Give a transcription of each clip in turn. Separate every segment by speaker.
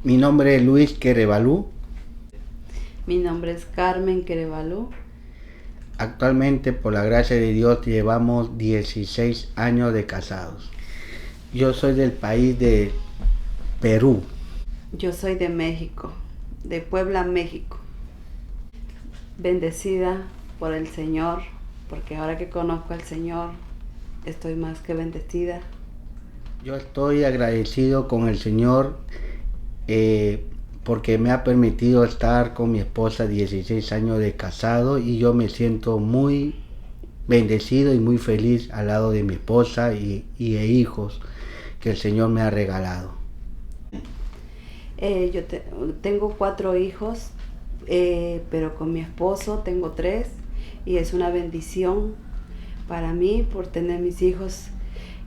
Speaker 1: Mi nombre es Luis Querevalú.
Speaker 2: Mi nombre es Carmen Querevalú.
Speaker 1: Actualmente, por la gracia de Dios, llevamos 16 años de casados. Yo soy del país de Perú.
Speaker 2: Yo soy de México, de Puebla, México. Bendecida por el Señor, porque ahora que conozco al Señor, estoy más que bendecida.
Speaker 1: Yo estoy agradecido con el Señor porque me ha permitido estar con mi esposa 16 años de casado y yo me siento muy bendecido y muy feliz al lado de mi esposa y hijos que el Señor me ha regalado.
Speaker 2: Tengo 4 hijos, pero con mi esposo tengo 3 y es una bendición para mí por tener mis hijos.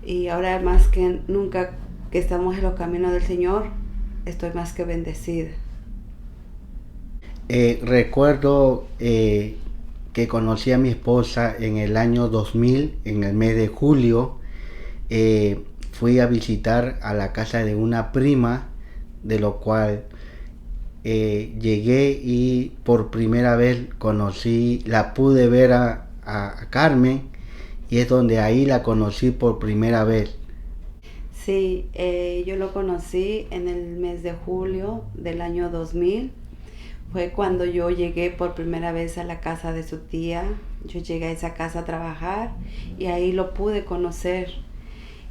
Speaker 2: Y ahora más que nunca que estamos en los caminos del Señor, estoy más que bendecida.
Speaker 1: Recuerdo que conocí a mi esposa en el año 2000, en el mes de julio. Fui a visitar a la casa de una prima, de lo cual llegué y por primera vez la pude ver a Carmen, y es donde ahí la conocí por primera vez.
Speaker 2: Sí, yo lo conocí en el mes de julio del año 2000. Fue cuando yo llegué por primera vez a la casa de su tía. Yo llegué a esa casa a trabajar y ahí lo pude conocer.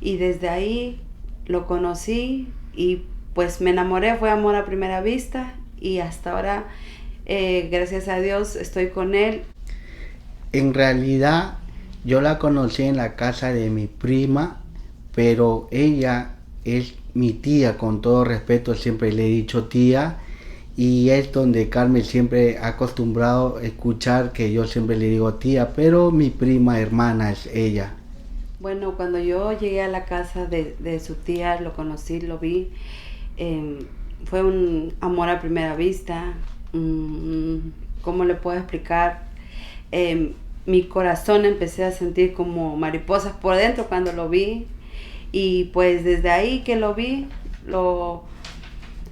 Speaker 2: Y desde ahí lo conocí y pues me enamoré, fue amor a primera vista y hasta ahora, gracias a Dios, estoy con él.
Speaker 1: En realidad yo la conocí en la casa de mi prima, pero ella es mi tía, con todo respeto siempre le he dicho tía, y es donde Carmen siempre ha acostumbrado a escuchar que yo siempre le digo tía, pero mi prima hermana es ella.
Speaker 2: Bueno, cuando yo llegué a la casa de su tía, lo conocí, lo vi, fue un amor a primera vista. ¿Cómo le puedo explicar? Mi corazón empecé a sentir como mariposas por dentro cuando lo vi. Y pues desde ahí que lo vi, lo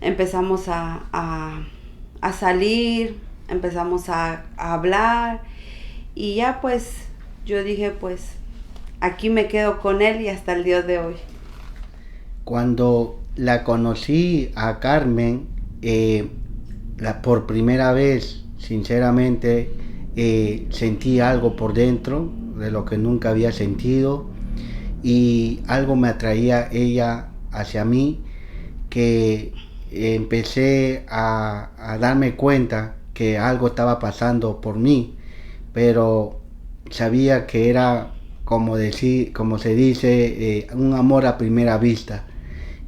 Speaker 2: empezamos a salir, empezamos a hablar. Y ya pues yo dije, pues aquí me quedo con él y hasta el día de hoy.
Speaker 1: Cuando la conocí a Carmen, por primera vez, sinceramente, sentí algo por dentro de lo que nunca había sentido, y algo me atraía ella hacia mí, que empecé a darme cuenta que algo estaba pasando por mí, pero sabía que era como se dice, un amor a primera vista,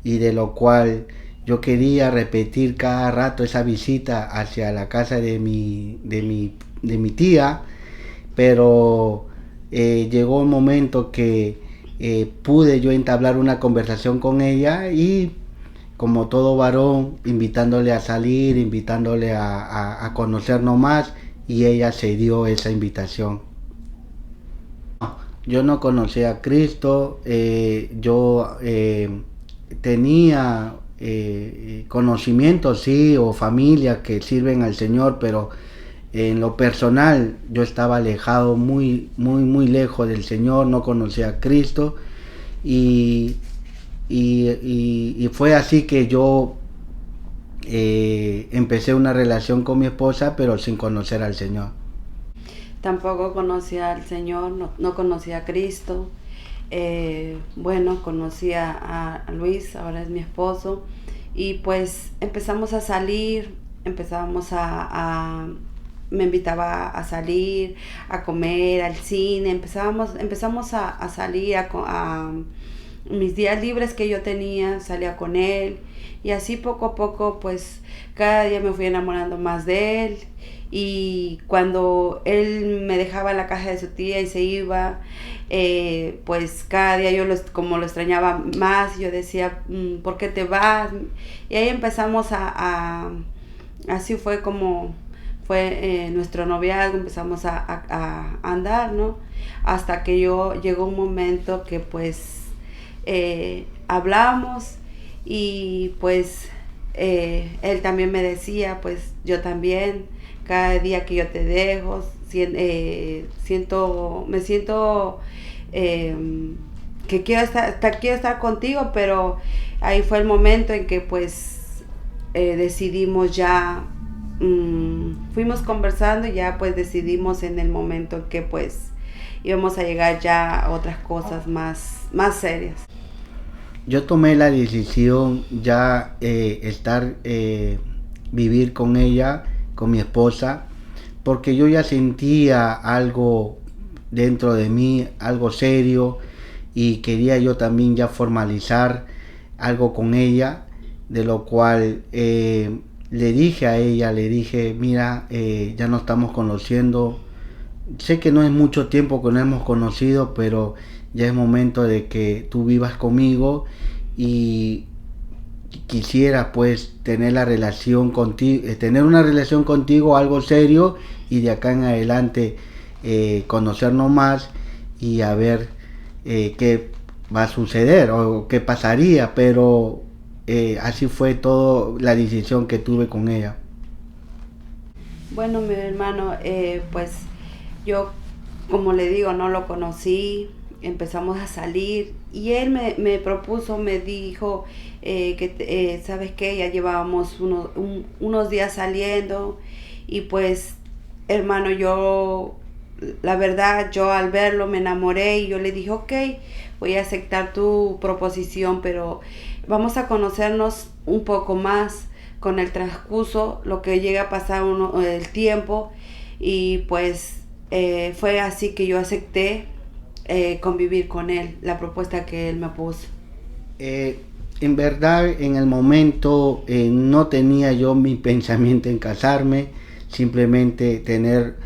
Speaker 1: y de lo cual yo quería repetir cada rato esa visita hacia la casa de mi tía, pero llegó un momento que pude yo entablar una conversación con ella, y como todo varón, invitándole a salir, invitándole a conocernos más, y ella se dio esa invitación. Yo no conocía a Cristo, yo tenía conocimientos, sí, o familia que sirven al Señor, pero en lo personal yo estaba alejado, muy, muy, muy lejos del Señor, no conocía a Cristo, y, y fue así que yo empecé una relación con mi esposa, pero sin conocer al Señor.
Speaker 2: Tampoco conocía al Señor, no conocía a Cristo. Bueno, conocí a Luis, ahora es mi esposo. Y pues empezamos a salir, me invitaba a salir, a comer, al cine, empezamos a salir a mis días libres que yo tenía, salía con él. Y así poco a poco, pues cada día me fui enamorando más de él. Y cuando él me dejaba en la casa de su tía y se iba, pues cada día como lo extrañaba más, yo decía, ¿por qué te vas? Y ahí empezamos así fue como fue nuestro noviazgo, empezamos a andar, ¿no? Hasta que llegó un momento que pues hablamos y pues él también me decía, pues yo también, cada día que yo te dejo, me siento eh, que quiero estar contigo, pero ahí fue el momento en que pues decidimos ya, fuimos conversando y ya pues decidimos en el momento en que pues íbamos a llegar ya a otras cosas más serias.
Speaker 1: Yo tomé la decisión ya vivir con ella, con mi esposa, porque yo ya sentía algo dentro de mí, algo serio, y quería yo también ya formalizar algo con ella, de lo cual le dije a ella, le dije, mira, ya nos estamos conociendo, sé que no es mucho tiempo que nos hemos conocido, pero ya es momento de que tú vivas conmigo y quisiera pues tener la relación contigo, tener una relación contigo, algo serio, y de acá en adelante conocernos más y a ver qué va a suceder o qué pasaría, pero así fue todo la decisión que tuve con ella.
Speaker 2: Bueno, mi hermano, pues yo, como le digo, no lo conocí, empezamos a salir y él me propuso, me dijo ¿sabes qué? Ya llevábamos unos días saliendo y pues, hermano, la verdad, yo al verlo me enamoré y yo le dije, ok, voy a aceptar tu proposición, pero vamos a conocernos un poco más con el transcurso, lo que llega a pasar el tiempo y pues fue así que yo acepté convivir con él, la propuesta que él me puso.
Speaker 1: En verdad, en el momento no tenía yo mi pensamiento en casarme, simplemente tener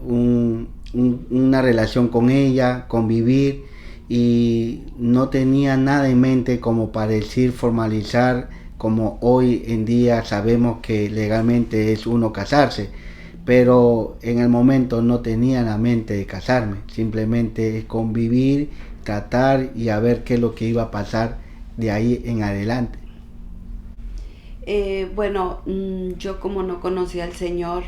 Speaker 1: una relación con ella, convivir, y no tenía nada en mente como para decir formalizar, como hoy en día sabemos que legalmente es uno casarse, pero en el momento no tenía la mente de casarme, simplemente convivir, tratar y a ver qué es lo que iba a pasar de ahí en adelante.
Speaker 2: Bueno, yo como no conocía al Señor,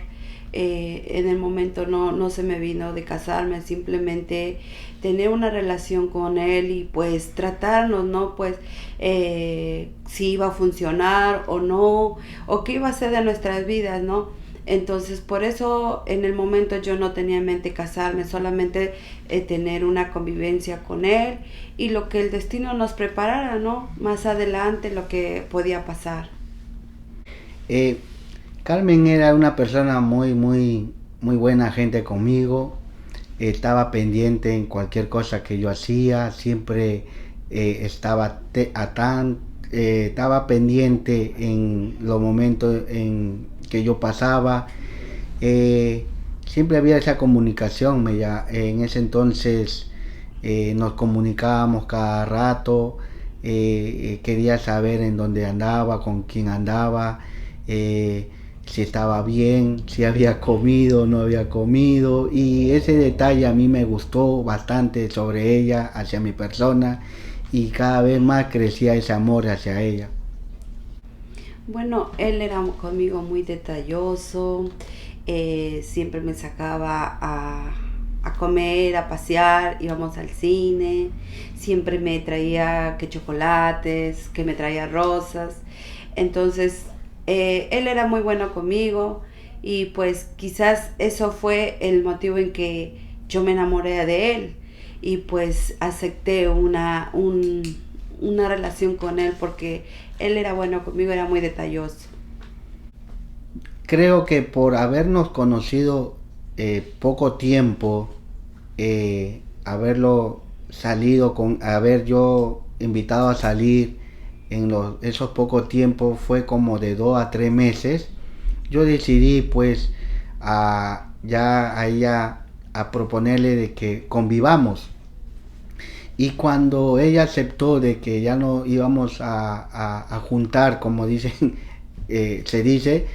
Speaker 2: en el momento no se me vino de casarme, simplemente tener una relación con Él y pues tratarnos, ¿no? Pues si iba a funcionar o no, o qué iba a ser de nuestras vidas, ¿no? Entonces, por eso en el momento yo no tenía en mente casarme, solamente tener una convivencia con Él y lo que el destino nos preparara, ¿no? Más adelante lo que podía pasar.
Speaker 1: Eh, Carmen era una persona muy buena gente conmigo. Estaba pendiente en cualquier cosa que yo hacía, siempre estaba pendiente en los momentos en que yo pasaba. Eh, Siempre había esa comunicación, en ese entonces nos comunicábamos cada rato, quería saber en dónde andaba, con quién andaba, eh, si estaba bien, si había comido o no había comido, y ese detalle a mí me gustó bastante sobre ella, hacia mi persona, y cada vez más crecía ese amor hacia ella.
Speaker 2: Bueno, él era conmigo muy detalloso, siempre me sacaba a comer, a pasear, íbamos al cine, siempre me traía que chocolates, que me traía rosas. Entonces, él era muy bueno conmigo y pues quizás eso fue el motivo en que yo me enamoré de él y pues acepté una relación con él porque él era bueno conmigo, era muy detalloso.
Speaker 1: Creo que por habernos conocido poco tiempo, haber yo invitado a salir esos pocos tiempos, fue como de 2 a 3 meses, yo decidí pues ya a ella a proponerle de que convivamos. Y cuando ella aceptó de que ya no íbamos a juntar, como dicen, se dice,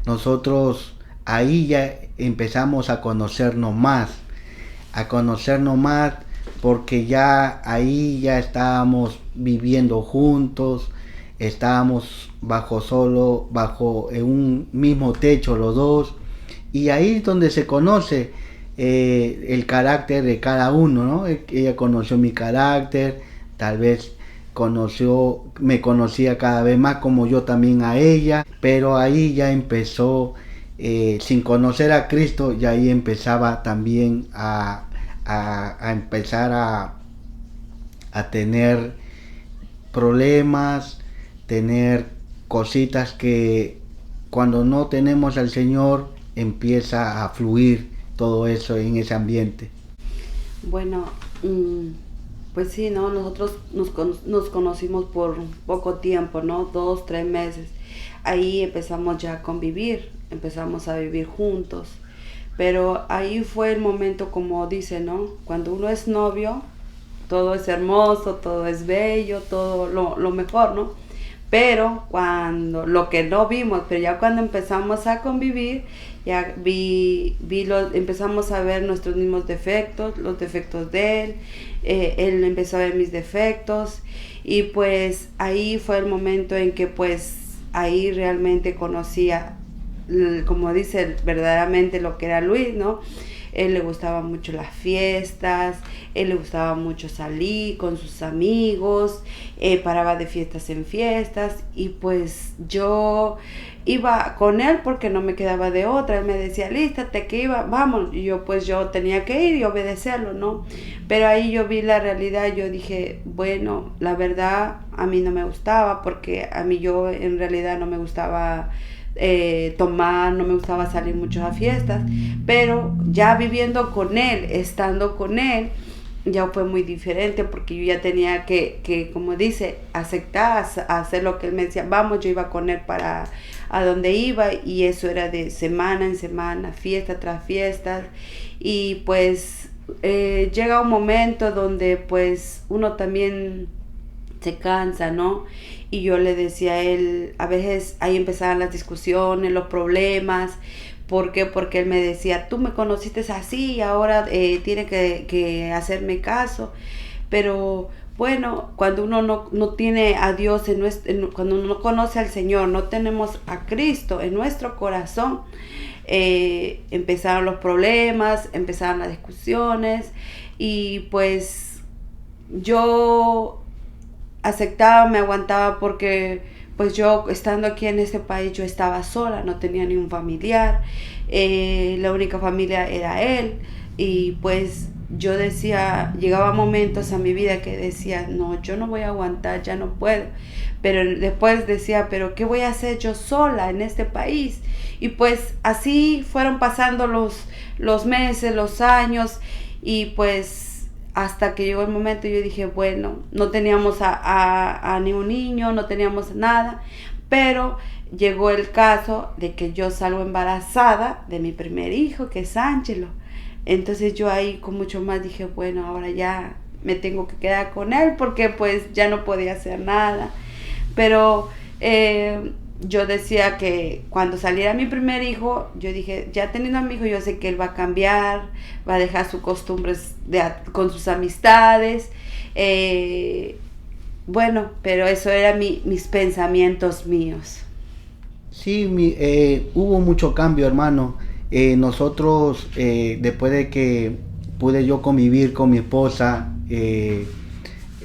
Speaker 1: nosotros ahí ya empezamos a conocernos más, porque ya ahí ya estábamos viviendo juntos, estábamos bajo un mismo techo los dos, y ahí es donde se conoce el carácter de cada uno, ¿no? Ella conoció mi carácter, tal vez me conocía cada vez más, como yo también a ella, pero ahí ya empezó, sin conocer a Cristo, y ahí empezaba también a empezar a tener problemas, tener cositas que cuando no tenemos al Señor empieza a fluir todo eso en ese ambiente.
Speaker 2: Bueno, pues sí, ¿no? Nosotros nos conocimos por poco tiempo, ¿no? 2, 3 meses. Ahí empezamos ya a convivir, empezamos a vivir juntos. Pero ahí fue el momento, como dice, ¿no? Cuando uno es novio, todo es hermoso, todo es bello, todo lo mejor, ¿no? Pero lo que no vimos, pero ya cuando empezamos a convivir, ya empezamos a ver nuestros mismos defectos, los defectos de él, él empezó a ver mis defectos, y pues ahí fue el momento en que pues ahí realmente conocía, como dice, verdaderamente lo que era Luis, ¿no? Él le gustaba mucho las fiestas, él le gustaba mucho salir con sus amigos, paraba de fiestas en fiestas, y pues yo iba con él porque no me quedaba de otra. Él me decía, lístate que vamos, y yo tenía que ir y obedecerlo, ¿no? Pero ahí yo vi la realidad, yo dije, bueno, la verdad a mí no me gustaba, porque a mí yo en realidad no me gustaba tomar, no me gustaba salir mucho a fiestas, pero ya viviendo con él, estando con él, ya fue muy diferente, porque yo ya tenía que como dice, aceptar, hacer lo que él me decía. Vamos, yo iba con él para a donde iba, y eso era de semana en semana, fiesta tras fiesta, y pues llega un momento donde pues uno también se cansa, ¿no? Y yo le decía a él, a veces ahí empezaban las discusiones, los problemas. ¿Por qué? Porque él me decía, tú me conociste así y ahora tienes que hacerme caso. Pero bueno, cuando uno no tiene a Dios, cuando uno no conoce al Señor, no tenemos a Cristo en nuestro corazón, empezaron los problemas, empezaron las discusiones, y pues yo aceptaba, me aguantaba, porque pues yo estando aquí en este país yo estaba sola, no tenía ni un familiar, la única familia era él, y pues yo decía, llegaba momentos a mi vida que decía, no, yo no voy a aguantar, ya no puedo, pero después decía, pero ¿qué voy a hacer yo sola en este país? Y pues así fueron pasando los meses, los años, y pues hasta que llegó el momento, yo dije, bueno, no teníamos a ni un niño, no teníamos nada, pero llegó el caso de que yo salgo embarazada de mi primer hijo, que es Ángelo. Entonces yo ahí con mucho más dije, bueno, ahora ya me tengo que quedar con él, porque pues ya no podía hacer nada. Pero yo decía que cuando saliera mi primer hijo, yo dije, ya teniendo a mi hijo, yo sé que él va a cambiar, va a dejar sus costumbres con sus amistades. Bueno, pero eso eran mis pensamientos míos.
Speaker 1: Sí, hubo mucho cambio, hermano. Nosotros, después de que pude yo convivir con mi esposa,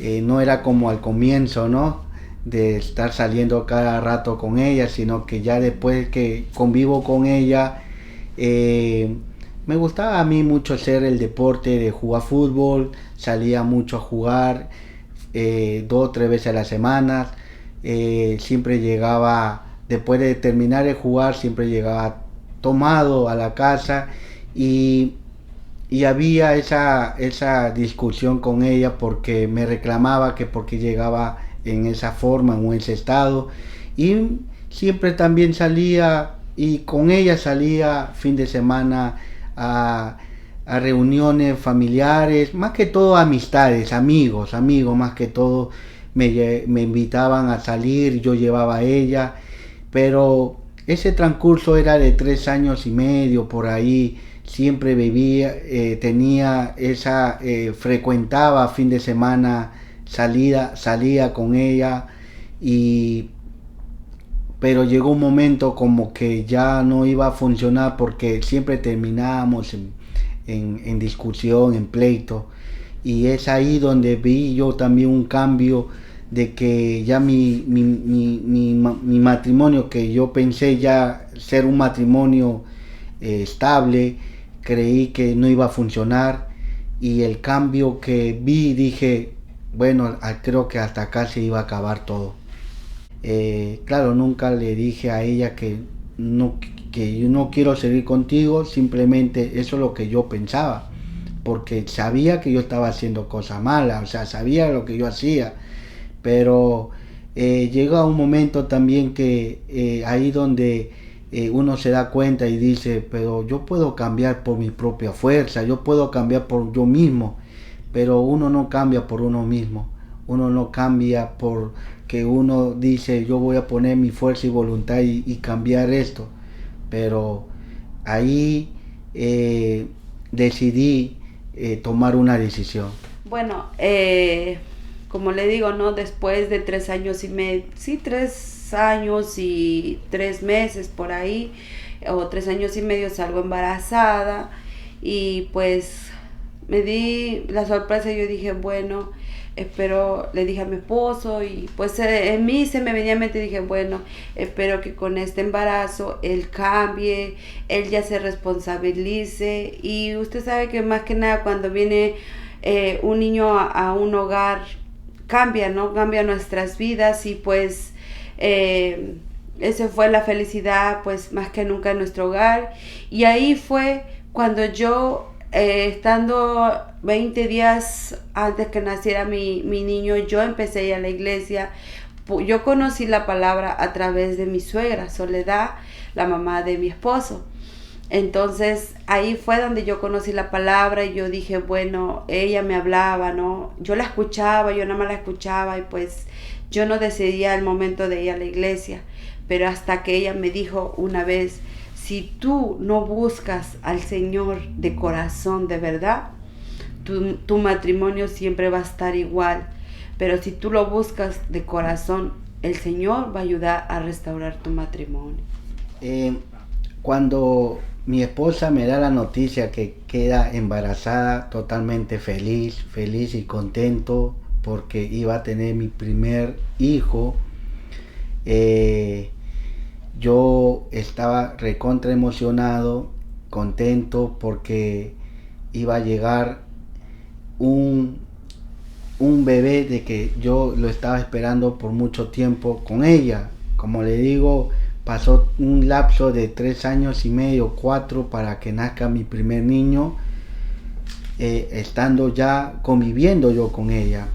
Speaker 1: no era como al comienzo, ¿no? De estar saliendo cada rato con ella, sino que ya después que convivo con ella, me gustaba a mí mucho hacer el deporte de jugar fútbol, salía mucho a jugar, 2 o 3 veces a la semana, siempre llegaba, después de terminar de jugar, siempre llegaba tomado a la casa, y había esa discusión con ella, porque me reclamaba que porque llegaba en esa forma, en ese estado, y siempre también salía, y con ella salía fin de semana a reuniones familiares, más que todo amistades, amigos más que todo, me invitaban a salir, yo llevaba a ella, pero ese transcurso era de 3 años y medio por ahí. Siempre vivía, frecuentaba fin de semana, salía con ella, y pero llegó un momento como que ya no iba a funcionar porque siempre terminábamos en discusión, en pleito, y es ahí donde vi yo también un cambio de que ya mi matrimonio, que yo pensé ya ser un matrimonio estable, creí que no iba a funcionar, y el cambio que vi dije, bueno, creo que hasta acá se iba a acabar todo. Claro, nunca le dije a ella que yo no quiero seguir contigo, simplemente eso es lo que yo pensaba, porque sabía que yo estaba haciendo cosas malas, o sea, sabía lo que yo hacía, pero llega un momento también que ahí donde uno se da cuenta y dice, pero yo puedo cambiar por mi propia fuerza, yo puedo cambiar por yo mismo, pero uno no cambia por uno mismo, uno no cambia por que uno dice yo voy a poner mi fuerza y voluntad y cambiar esto, pero ahí decidí tomar una decisión.
Speaker 2: Bueno, como le digo, ¿no? Después de 3 años y medio, sí, 3 años y 3 meses por ahí, o 3 años y medio salgo embarazada y pues me di la sorpresa y yo dije, bueno, espero, le dije a mi esposo y pues en mí se me venía a mente, dije, bueno, espero que con este embarazo él cambie, él ya se responsabilice y usted sabe que más que nada cuando viene un niño a un hogar cambia, ¿no? Cambia nuestras vidas y pues esa fue la felicidad pues más que nunca en nuestro hogar y ahí fue cuando yo estando 20 días antes que naciera mi niño, yo empecé a ir a la iglesia. Yo conocí la palabra a través de mi suegra, Soledad, la mamá de mi esposo. Entonces ahí fue donde yo conocí la palabra y yo dije, bueno, ella me hablaba, ¿no? Yo la escuchaba, yo nada más la escuchaba y pues yo no decidía el momento de ir a la iglesia, pero hasta que ella me dijo una vez, si tú no buscas al Señor de corazón, de verdad, tu matrimonio siempre va a estar igual, pero si tú lo buscas de corazón, el Señor va a ayudar a restaurar tu matrimonio.
Speaker 1: Cuando mi esposa me da la noticia que queda embarazada, totalmente feliz y contento porque iba a tener mi primer hijo, yo estaba recontra emocionado, contento porque iba a llegar un, un bebé de que yo lo estaba esperando por mucho tiempo con ella. Como le digo, pasó un lapso de 3 años y medio, 4, para que nazca mi primer niño, estando ya conviviendo yo con ella.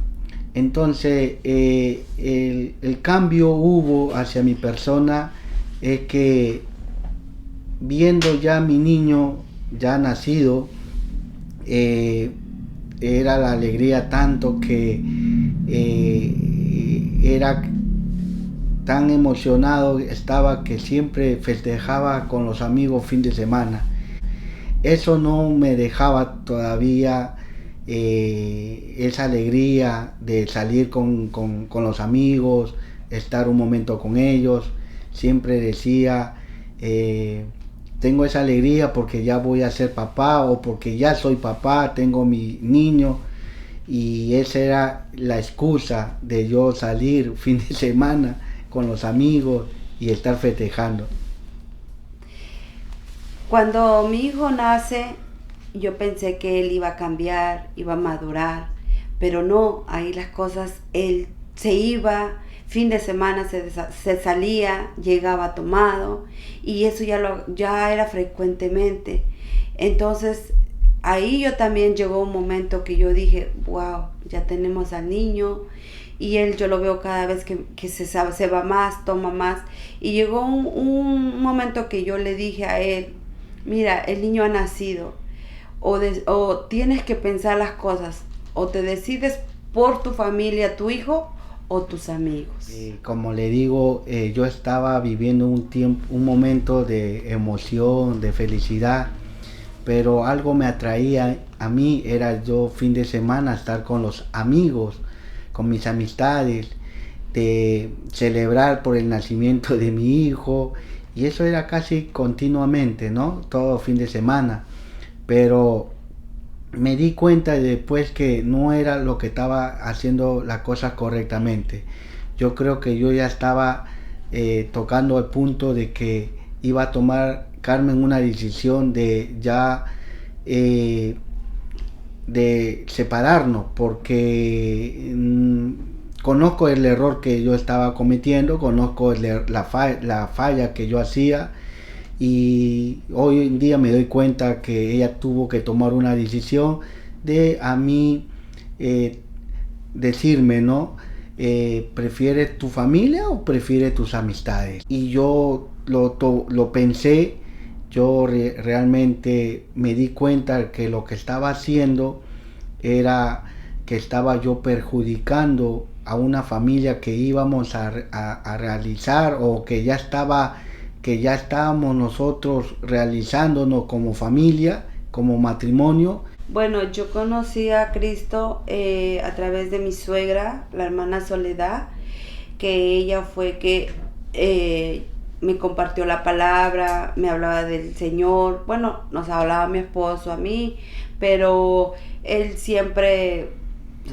Speaker 1: Entonces el cambio hubo hacia mi persona es que viendo ya mi niño ya nacido, era la alegría tanto que era tan emocionado estaba que siempre festejaba con los amigos fin de semana. Eso no me dejaba todavía esa alegría de salir con los amigos, estar un momento con ellos. Siempre decía, tengo esa alegría porque ya voy a ser papá o porque ya soy papá, tengo mi niño, y esa era la excusa de yo salir fin de semana con los amigos y estar festejando.
Speaker 2: Cuando mi hijo nace, yo pensé que él iba a cambiar, iba a madurar, pero no, ahí las cosas, él se iba, fin de semana se salía, llegaba tomado y eso ya era frecuentemente. Entonces ahí yo también llegó un momento que yo dije, wow, ya tenemos al niño y él yo lo veo cada vez que se va más, toma más. Y llegó un momento que yo le dije a él, mira, el niño ha nacido, o tienes que pensar las cosas, o te decides por tu familia, tu hijo, o tus amigos.
Speaker 1: Como le digo, yo estaba viviendo un momento de emoción, de felicidad, pero algo me atraía a mí, era yo fin de semana estar con los amigos, con mis amistades, de celebrar por el nacimiento de mi hijo, y eso era casi continuamente, ¿no? Todo fin de semana. Pero me di cuenta después que no era lo que estaba haciendo las cosas correctamente. Yo creo que yo ya estaba tocando el punto de que iba a tomar Carmen una decisión de ya de separarnos, porque conozco el error que yo estaba cometiendo, conozco la falla que yo hacía, y hoy en día me doy cuenta que ella tuvo que tomar una decisión de a mí decirme, ¿no? ¿Prefieres tu familia o prefieres tus amistades? Y yo lo pensé, yo realmente me di cuenta que lo que estaba haciendo era que estaba yo perjudicando a una familia que íbamos a realizar, o que ya estábamos nosotros realizándonos como familia, como matrimonio.
Speaker 2: Bueno, yo conocí a Cristo a través de mi suegra, la hermana Soledad, que ella fue que me compartió la palabra, me hablaba del Señor. Bueno, nos hablaba mi esposo, a mí, pero él siempre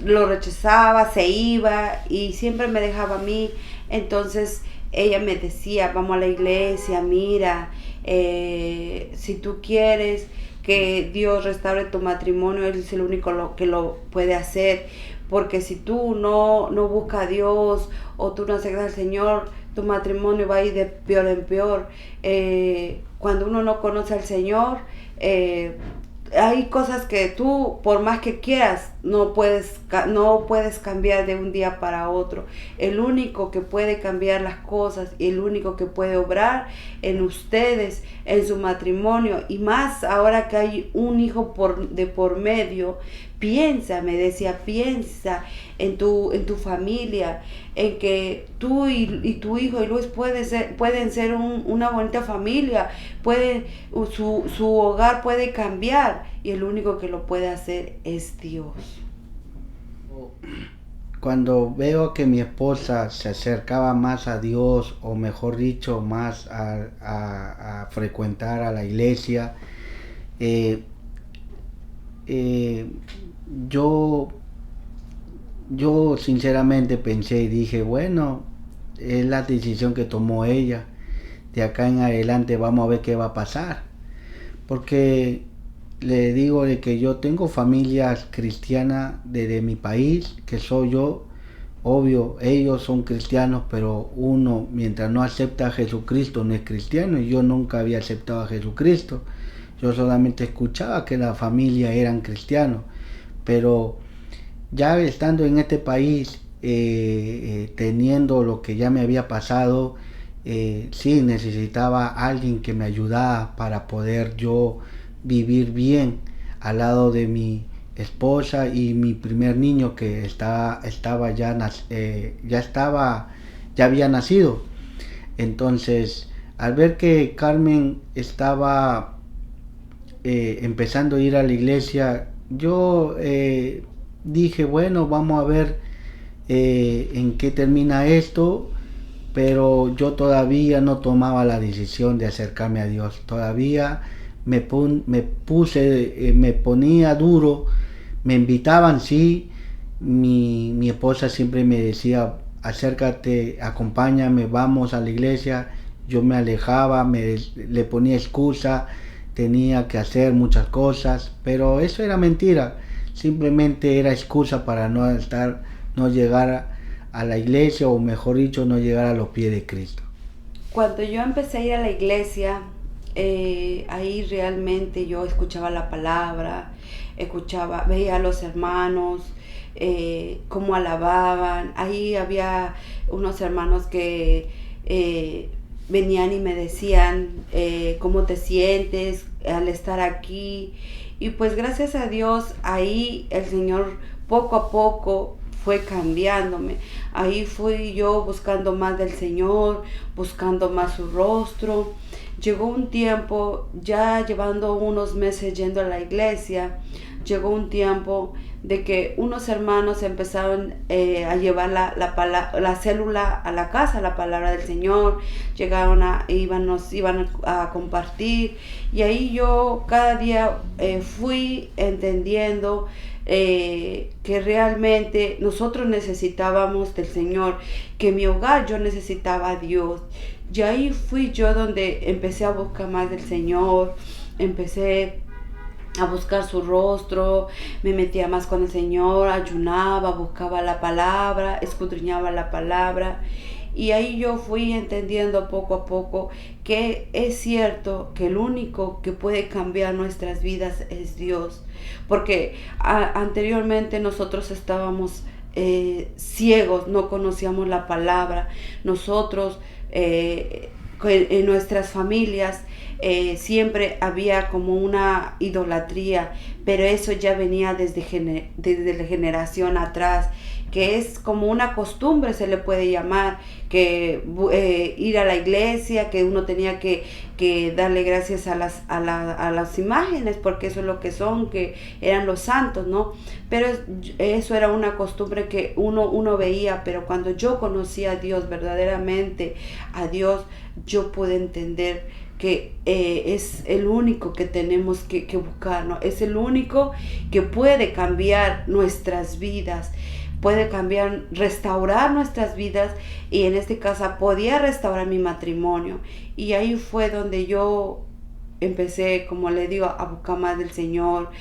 Speaker 2: lo rechazaba, se iba y siempre me dejaba a mí. Entonces ella me decía, vamos a la iglesia, mira, si tú quieres que Dios restaure tu matrimonio, Él es el único que lo puede hacer, porque si tú no buscas a Dios o tú no aceptas al Señor, tu matrimonio va a ir de peor en peor. Cuando uno no conoce al Señor, hay cosas que tú, por más que quieras, no puedes cambiar de un día para otro. El único que puede cambiar las cosas y el único que puede obrar en ustedes, en su matrimonio, y más ahora que hay un hijo de por medio, piensa, me decía, piensa en tu familia, en que tú y tu hijo y Luis pueden ser una bonita familia, su hogar puede cambiar, y el único que lo puede hacer es Dios.
Speaker 1: Cuando veo que mi esposa se acercaba más a Dios, o mejor dicho, más a frecuentar a la iglesia, eh, eh, yo yo sinceramente pensé y dije, bueno, es la decisión que tomó ella. De acá en adelante vamos a ver qué va a pasar. Porque le digo de que yo tengo familias cristianas desde mi país, que soy yo. Obvio, ellos son cristianos, pero uno, mientras no acepta a Jesucristo, no es cristiano. Y yo nunca había aceptado a Jesucristo. Yo solamente escuchaba que la familia eran cristianos. Pero ya estando en este país, teniendo lo que ya me había pasado, sí necesitaba alguien que me ayudara para poder yo vivir bien al lado de mi esposa y mi primer niño, que estaba ya había nacido. Entonces, al ver que Carmen estaba empezando a ir a la iglesia, yo dije, bueno, vamos a ver en qué termina esto. Pero yo todavía no tomaba la decisión de acercarme a Dios. Todavía me ponía duro. Me invitaban, sí. Mi esposa siempre me decía, acércate, acompáñame, vamos a la iglesia. Yo me alejaba, le ponía excusa, tenía que hacer muchas cosas, pero eso era mentira. Simplemente era excusa para no llegar a la iglesia, o mejor dicho, no llegar a los pies de Cristo.
Speaker 2: Cuando yo empecé a ir a la iglesia, ahí realmente yo escuchaba la palabra, veía a los hermanos, cómo alababan. Ahí había unos hermanos que venían y me decían, ¿cómo te sientes al estar aquí? Y pues gracias a Dios, ahí el Señor poco a poco fue cambiándome. Ahí fui yo buscando más del Señor, buscando más su rostro. Llegó un tiempo, ya llevando unos meses yendo a la iglesia, llegó un tiempo de que unos hermanos empezaron a llevar la célula a la casa, la palabra del Señor, nos iban a compartir, y ahí yo cada día fui entendiendo que realmente nosotros necesitábamos del Señor, que mi hogar yo necesitaba a Dios. Y ahí fui yo donde empecé a buscar más del Señor, empecé a buscar su rostro, me metía más con el Señor, ayunaba, buscaba la palabra, escudriñaba la palabra. Y ahí yo fui entendiendo poco a poco que es cierto que el único que puede cambiar nuestras vidas es Dios. Porque anteriormente nosotros estábamos ciegos, no conocíamos la palabra. Nosotros en nuestras familias siempre había como una idolatría, pero eso ya venía desde la generación atrás, que es como una costumbre, se le puede llamar, que ir a la iglesia, que uno tenía que darle gracias a las imágenes, porque eso es lo que son, que eran los santos, ¿no? Pero eso era una costumbre que uno veía, pero cuando yo conocí a Dios, verdaderamente a Dios, yo pude entender que es el único que tenemos que buscar, ¿no? Es el único que puede cambiar nuestras vidas, puede cambiar, restaurar nuestras vidas, y en este caso podía restaurar mi matrimonio. Y ahí fue donde yo empecé, como le digo, a buscar más del Señor.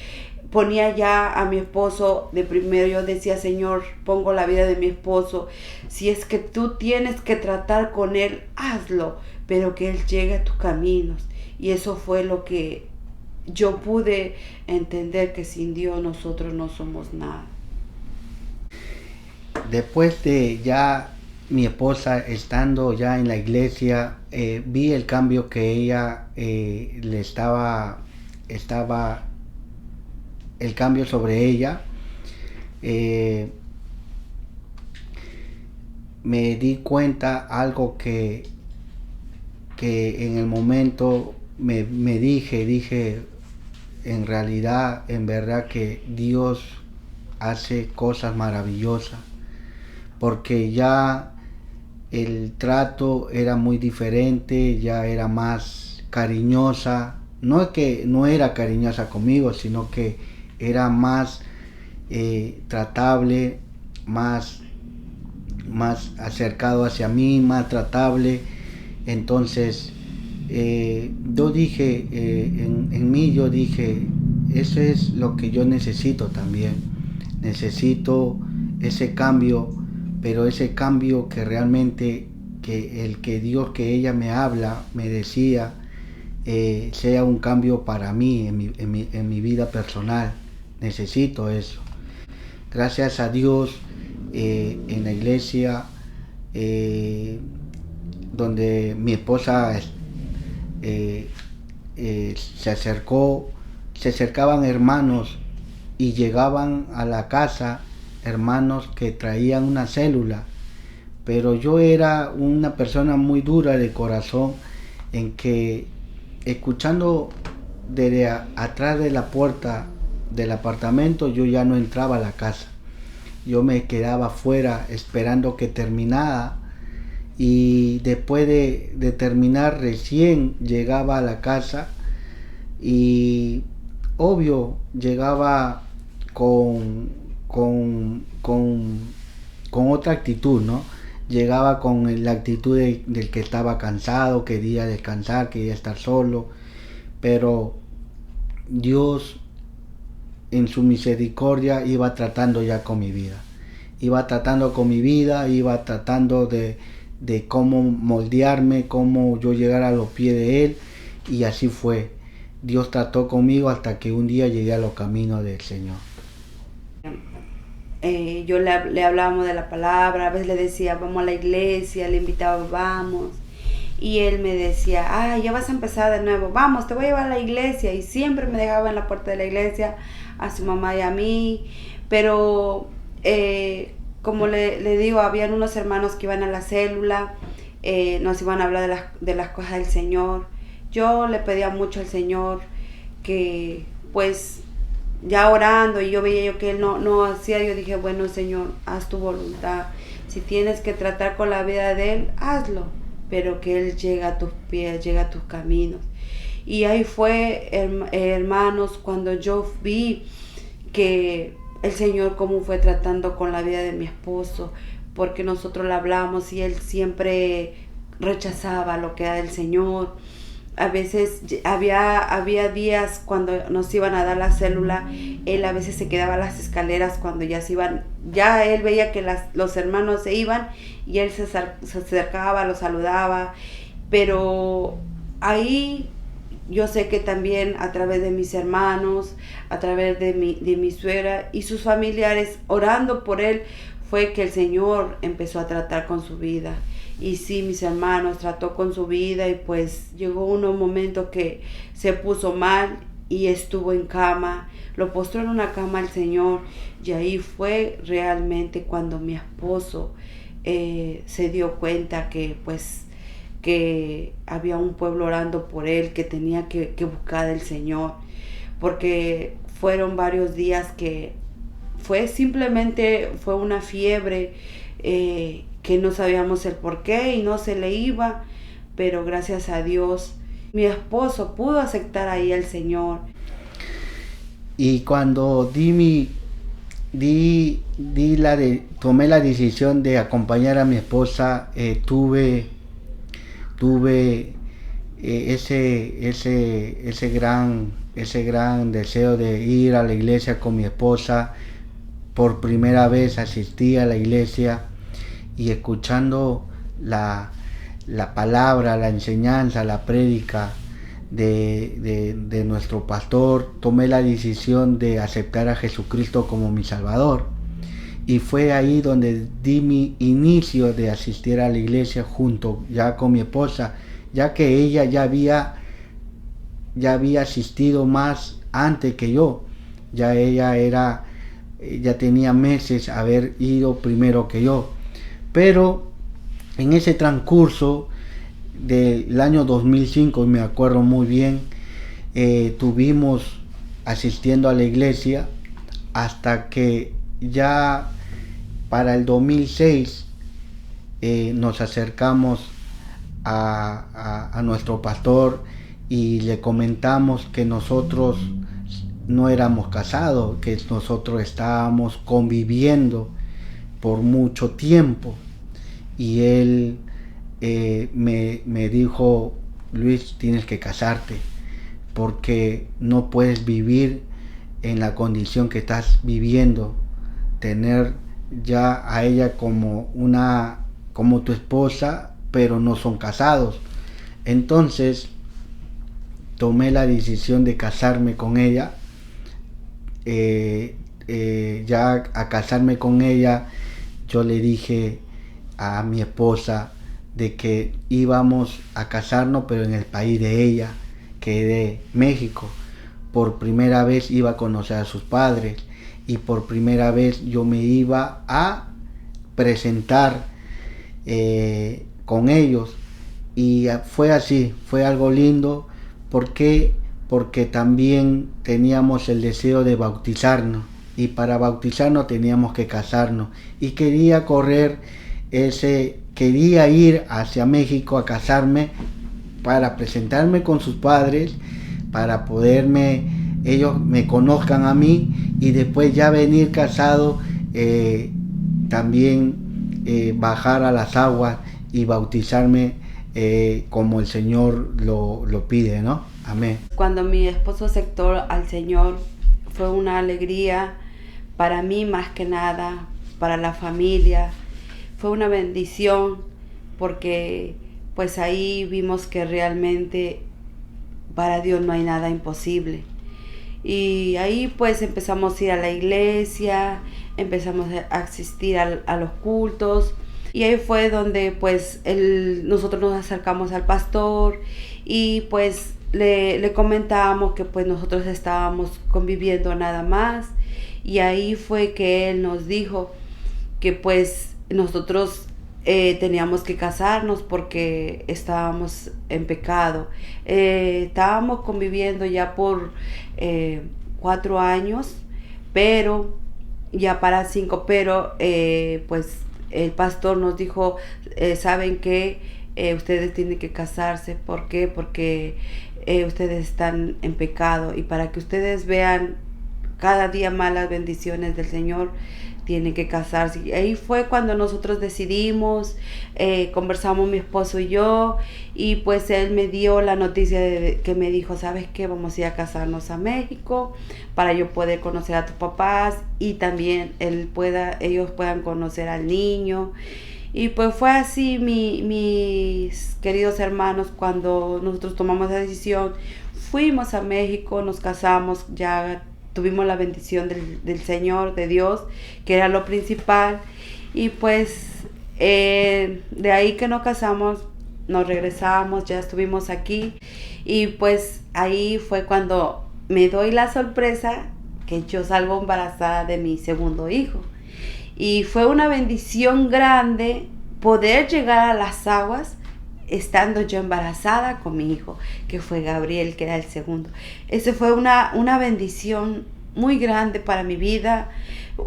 Speaker 2: Ponía ya a mi esposo de primero. Yo decía: Señor, pongo la vida de mi esposo. Si es que tú tienes que tratar con él, hazlo, pero que él llegue a tus caminos. Y eso fue lo que yo pude entender, que sin Dios nosotros no somos nada.
Speaker 1: Después de ya mi esposa estando ya en la iglesia, vi el cambio que ella le estaba el cambio sobre ella. Me di cuenta algo que en el momento me dije, en realidad, en verdad que Dios hace cosas maravillosas, porque ya el trato era muy diferente, ya era más cariñosa. No es que no era cariñosa conmigo, sino que era más tratable, más acercado hacia mí, más tratable. Entonces yo dije, en mí yo dije, eso es lo que yo necesito también. Necesito ese cambio, pero ese cambio que realmente, que Dios, que ella me habla, me decía, sea un cambio para mí, en mi vida personal. Necesito eso. Gracias a Dios, en la iglesia donde mi esposa se acercaban hermanos, y llegaban a la casa hermanos que traían una célula, pero yo era una persona muy dura de corazón, en que escuchando desde atrás de la puerta del apartamento, yo ya no entraba a la casa. Yo me quedaba fuera esperando que terminara, y después de terminar recién llegaba a la casa, y obvio llegaba con otra actitud, ¿no? Llegaba con la actitud del que estaba cansado, quería descansar, quería estar solo, pero Dios en su misericordia iba tratando ya con mi vida. Iba tratando de cómo moldearme, cómo yo llegar a los pies de Él, y así fue. Dios trató conmigo hasta que un día llegué a los caminos del Señor.
Speaker 2: Yo le hablábamos de la palabra, a veces le decía: vamos a la iglesia, le invitaba: vamos. Y él me decía: ya vas a empezar de nuevo, vamos, te voy a llevar a la iglesia. Y siempre me dejaba en la puerta de la iglesia, a su mamá y a mí. Pero como le digo, habían unos hermanos que iban a la célula, nos iban a hablar de las cosas del Señor. Yo le pedía mucho al Señor que pues ya orando, y yo veía yo que él no hacía, yo dije, bueno, Señor, haz tu voluntad. Si tienes que tratar con la vida de él, hazlo, pero que él llegue a tus pies, llegue a tus caminos. Y ahí fue, hermanos, cuando yo vi que el Señor cómo fue tratando con la vida de mi esposo, porque nosotros le hablamos y él siempre rechazaba lo que era del Señor. A veces había días cuando nos iban a dar la célula, él a veces se quedaba a las escaleras cuando ya se iban, ya él veía que los hermanos se iban y él se acercaba, los saludaba, pero ahí yo sé que también a través de mis hermanos, a través de mi suegra y sus familiares, orando por él, fue que el Señor empezó a tratar con su vida. Y sí, mis hermanos, trató con su vida y pues llegó un momento que se puso mal y estuvo en cama. Lo postró en una cama al Señor, y ahí fue realmente cuando mi esposo se dio cuenta que pues que había un pueblo orando por él, que tenía que buscar al Señor, porque fueron varios días que fue una fiebre, que no sabíamos el por qué y no se le iba, pero gracias a Dios mi esposo pudo aceptar ahí al Señor.
Speaker 1: Y cuando tomé la decisión de acompañar a mi esposa, tuve ese gran deseo de ir a la iglesia con mi esposa. Por primera vez asistí a la iglesia y escuchando la palabra, la enseñanza, la prédica de nuestro pastor, tomé la decisión de aceptar a Jesucristo como mi Salvador. Y fue ahí donde di mi inicio de asistir a la iglesia junto ya con mi esposa, ya que ella ya había asistido más antes que yo. Ya tenía meses haber ido primero que yo. Pero en ese transcurso del año 2005, me acuerdo muy bien, tuvimos asistiendo a la iglesia hasta que ya para el 2006 nos acercamos a nuestro pastor y le comentamos que nosotros no éramos casados, que nosotros estábamos conviviendo por mucho tiempo, y él me dijo: Luis, tienes que casarte porque no puedes vivir en la condición que estás viviendo, tener ya a ella como tu esposa, pero no son casados. Entonces tomé la decisión de casarme con ella. Ya a casarme con ella, yo le dije a mi esposa de que íbamos a casarnos, pero en el país de ella, que es de México. Por primera vez iba a conocer a sus padres y por primera vez yo me iba a presentar con ellos, y fue así, fue algo lindo. Porque también teníamos el deseo de bautizarnos, y para bautizarnos teníamos que casarnos, y quería ir hacia México a casarme para presentarme con sus padres, para ellos me conozcan a mí, y después ya venir casado, también bajar a las aguas y bautizarme como el Señor lo pide, ¿no? Amén.
Speaker 2: Cuando mi esposo aceptó al Señor, fue una alegría para mí más que nada, para la familia. Fue una bendición porque pues ahí vimos que realmente para Dios no hay nada imposible. Y ahí pues empezamos a ir a la iglesia, empezamos a asistir a los cultos. Y ahí fue donde pues nosotros nos acercamos al pastor y pues le comentábamos que pues nosotros estábamos conviviendo nada más. Y ahí fue que él nos dijo que pues nosotros teníamos que casarnos porque estábamos en pecado. Estábamos conviviendo ya por 4 años, pero ya para 5, pero pues el pastor nos dijo, ¿saben qué? Ustedes tienen que casarse. ¿Por qué? Porque ustedes están en pecado, y para que ustedes vean cada día más las bendiciones del Señor, tienen que casarse. Y ahí fue cuando nosotros decidimos, conversamos mi esposo y yo, y pues él me dio la noticia que me dijo, ¿sabes qué? Vamos a ir a casarnos a México para yo poder conocer a tus papás, y también ellos puedan conocer al niño. Y pues fue así, mis queridos hermanos, cuando nosotros tomamos la decisión, fuimos a México, nos casamos, ya tuvimos la bendición del Señor, de Dios, que era lo principal. Y pues de ahí que nos casamos, nos regresamos, ya estuvimos aquí. Y pues ahí fue cuando me doy la sorpresa que yo salgo embarazada de mi segundo hijo. Y fue una bendición grande poder llegar a las aguas estando yo embarazada con mi hijo, que fue Gabriel, que era el segundo. Ese fue una bendición muy grande para mi vida.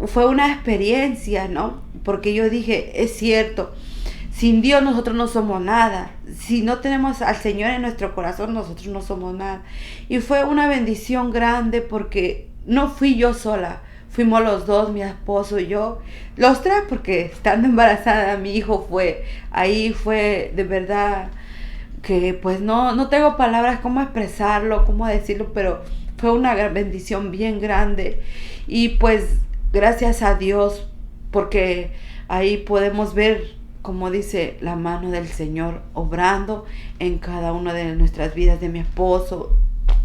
Speaker 2: Fue una experiencia, ¿no? Porque yo dije, es cierto, sin Dios nosotros no somos nada. Si no tenemos al Señor en nuestro corazón, nosotros no somos nada. Y fue una bendición grande porque no fui yo sola. Fuimos los dos, mi esposo y yo, los tres, porque estando embarazada mi hijo ahí fue de verdad que pues no tengo palabras cómo expresarlo, cómo decirlo, pero fue una bendición bien grande. Y pues gracias a Dios, porque ahí podemos ver, como dice, la mano del Señor obrando en cada una de nuestras vidas, de mi esposo,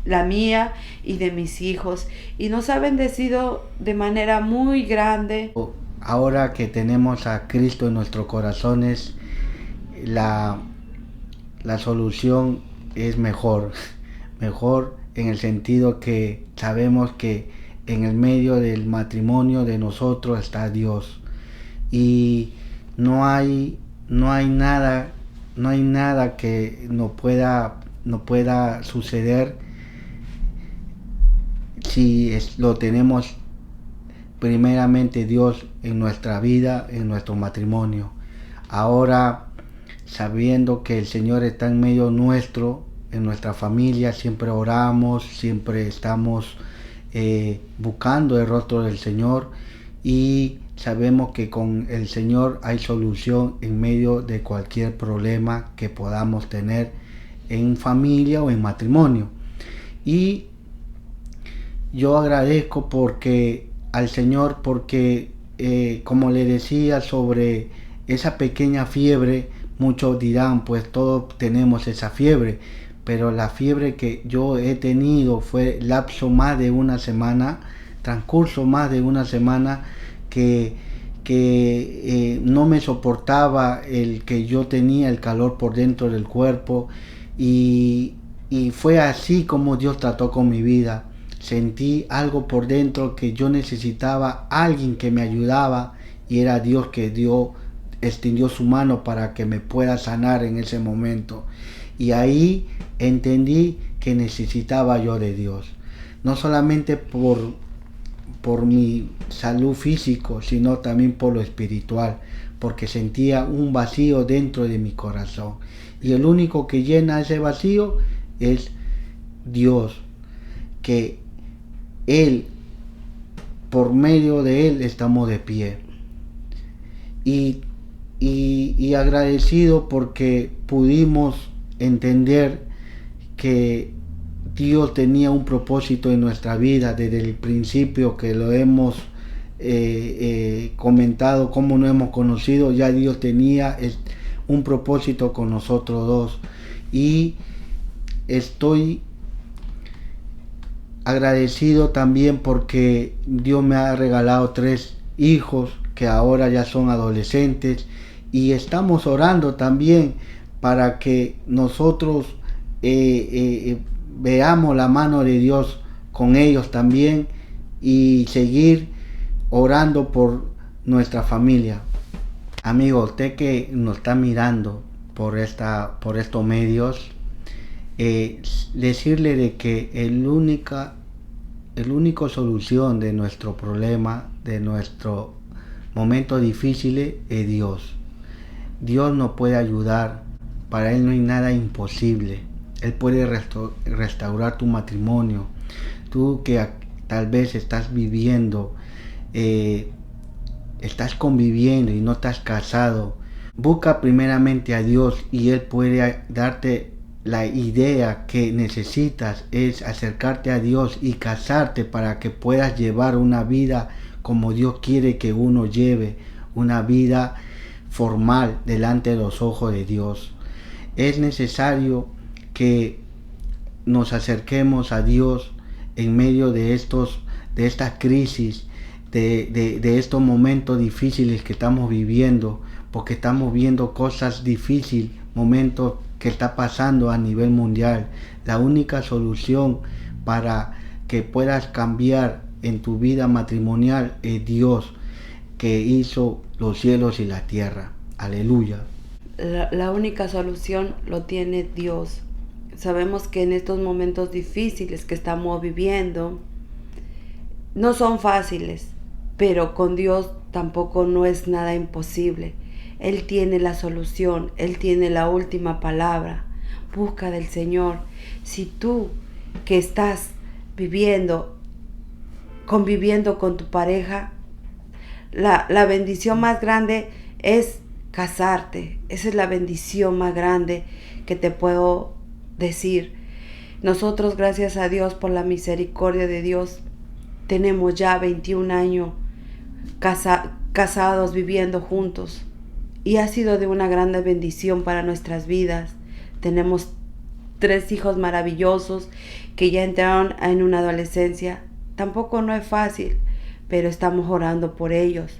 Speaker 2: la mía y de mis hijos, y nos ha bendecido de manera muy grande.
Speaker 1: Ahora que tenemos a Cristo en nuestros corazones, la solución es mejor en el sentido que sabemos que en el medio del matrimonio de nosotros está Dios, y no hay nada que no pueda suceder si lo tenemos primeramente Dios en nuestra vida, en nuestro matrimonio. Ahora, sabiendo que el Señor está en medio nuestro, en nuestra familia, siempre oramos, siempre estamos buscando el rostro del Señor, y sabemos que con el Señor hay solución en medio de cualquier problema que podamos tener en familia o en matrimonio. Y yo agradezco al Señor porque, como le decía sobre esa pequeña fiebre, muchos dirán, pues todos tenemos esa fiebre, pero la fiebre que yo he tenido fue transcurso más de una semana, que no me soportaba el que yo tenía el calor por dentro del cuerpo, y fue así como Dios trató con mi vida. Sentí algo por dentro que yo necesitaba alguien que me ayudaba, y era Dios que extendió su mano para que me pueda sanar en ese momento. Y ahí entendí que necesitaba yo de Dios, no solamente por mi salud físico, sino también por lo espiritual, porque sentía un vacío dentro de mi corazón, y el único que llena ese vacío es Dios, que Él, por medio de Él estamos de pie, y agradecido porque pudimos entender que Dios tenía un propósito en nuestra vida desde el principio, que lo hemos comentado, cómo nos hemos conocido. Ya Dios tenía un propósito con nosotros dos, y estoy agradecido también porque Dios me ha regalado 3 hijos que ahora ya son adolescentes, y estamos orando también para que nosotros veamos la mano de Dios con ellos también, y seguir orando por nuestra familia. Amigo, usted que nos está mirando por estos medios, decirle de que el único solución de nuestro problema, de nuestro momento difícil es Dios. Dios nos puede ayudar, para Él no hay nada imposible. Él puede restaurar tu matrimonio. Tú que tal vez estás viviendo, estás conviviendo y no estás casado, busca primeramente a Dios y Él puede darte la idea que necesitas, es acercarte a Dios y casarte para que puedas llevar una vida como Dios quiere que uno lleve, una vida formal delante de los ojos de Dios. Es necesario que nos acerquemos a Dios en medio de estas crisis, de estos momentos difíciles que estamos viviendo, porque estamos viendo cosas difíciles, momentos que está pasando a nivel mundial. La única solución para que puedas cambiar en tu vida matrimonial es Dios, que hizo los cielos y la tierra. Aleluya.
Speaker 2: La única solución lo tiene Dios. Sabemos que en estos momentos difíciles que estamos viviendo no son fáciles, pero con Dios tampoco no es nada imposible. Él tiene la solución, Él tiene la última palabra. Busca del Señor. Si tú que estás conviviendo con tu pareja, la bendición más grande es casarte. Esa es la bendición más grande que te puedo decir. Nosotros, gracias a Dios, por la misericordia de Dios, tenemos ya 21 años casados, viviendo juntos. Y ha sido de una gran bendición para nuestras vidas. Tenemos 3 hijos maravillosos que ya entraron en una adolescencia. Tampoco no es fácil, pero estamos orando por ellos.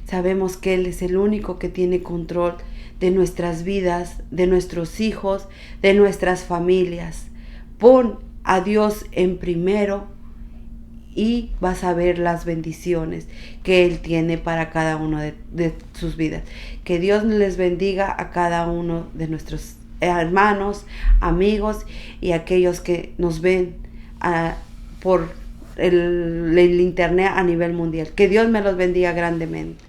Speaker 2: Sabemos que Él es el único que tiene control de nuestras vidas, de nuestros hijos, de nuestras familias. Pon a Dios en primero y vas a ver las bendiciones que Él tiene para cada uno de sus vidas. Que Dios les bendiga a cada uno de nuestros hermanos, amigos y aquellos que nos ven por el internet a nivel mundial. Que Dios me los bendiga grandemente.